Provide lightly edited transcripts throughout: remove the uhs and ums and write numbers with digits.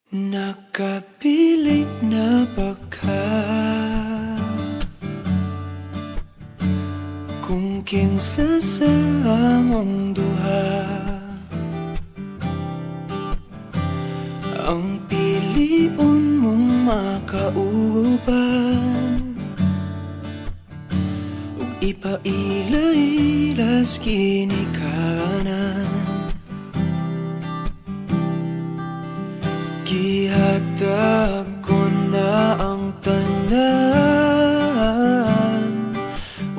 Nakapili na ba ka? Kung kinsa sa among duha ang piliun mong makauban, ug ipaila-ilas ginikanan. Gihatag ko na ang tanan,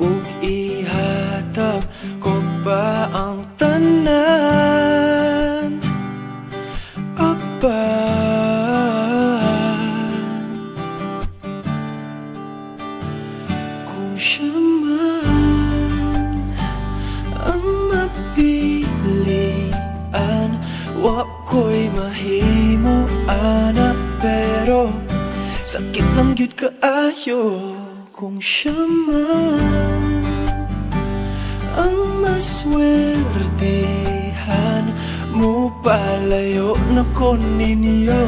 ug ihatag ko pa ang tanan. Apan kung siya man ang mapilian, wa ko'y mahimo ana, pero sakit lang gyud kaayo kung siya man ang maswertehan. Mo palayo na ko ninyo,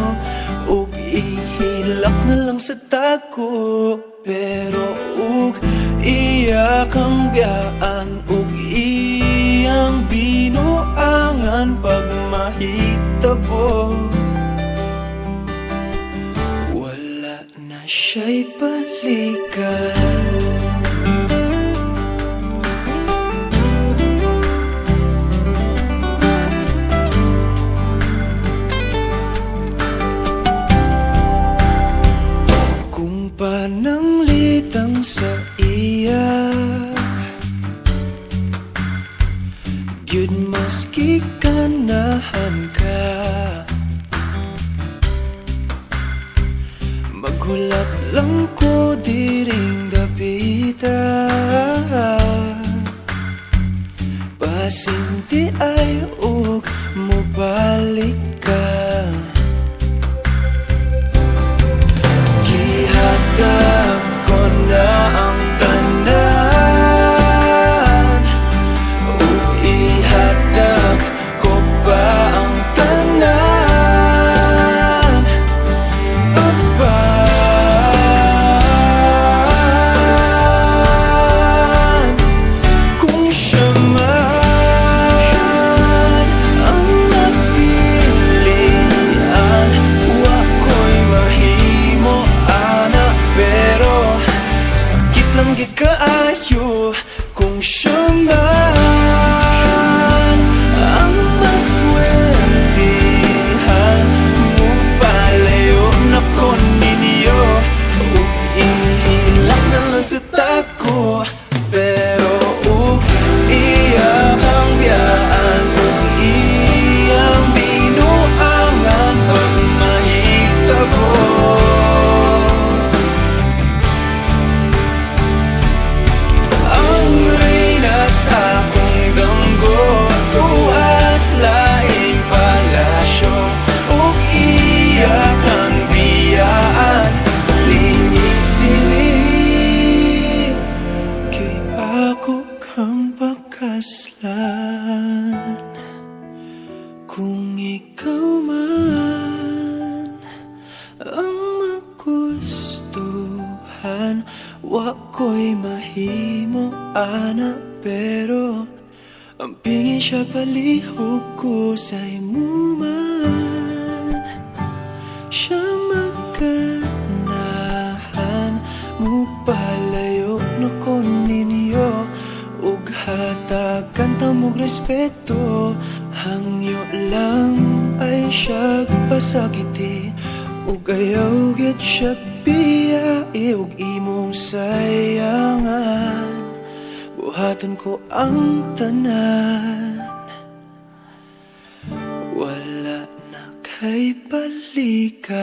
ug ihilak na lang sa tako, pero ug iya kang biyaan, ug iyang binuangan pag mahitabo. Wala na siya'y balikan. Pananglitang sa iya, gyud maski ganahan ka, maghulat lang ko diring dapita, pasinti ay ug mobalik ka. Gihatag ko na ang tanan, ug ihatag ko pa ang tanan. Apan kung siya man ang napilian, wa ko'y mahimo ana, pero sakit lang gid kaayo kung siya man ang maswertehan. Mo palayo na ko ninyo, ug ihilak na lang sa tako, pero ug iya kang biyaan, ug iyang binuangan pag mahitabo. Ang reyna sa akong damgo, tuas laing palasyo, ug iya kang biyaan, lingit dili. Kay ako kang pakaslan, kung ikaw man ang magustuhan, wa ko'y mahimo ana, pero ang pingin siya palihog ko sa imo man. Siya maganahan, mo palayo na ko ninyo, ug hatagan ta mog respeto. Hangyo lang ay siya pasakiti, ug ayaw gid siya biyai, ug imong sayangan. Buhatan ko ang tanan, wala na kay balikan.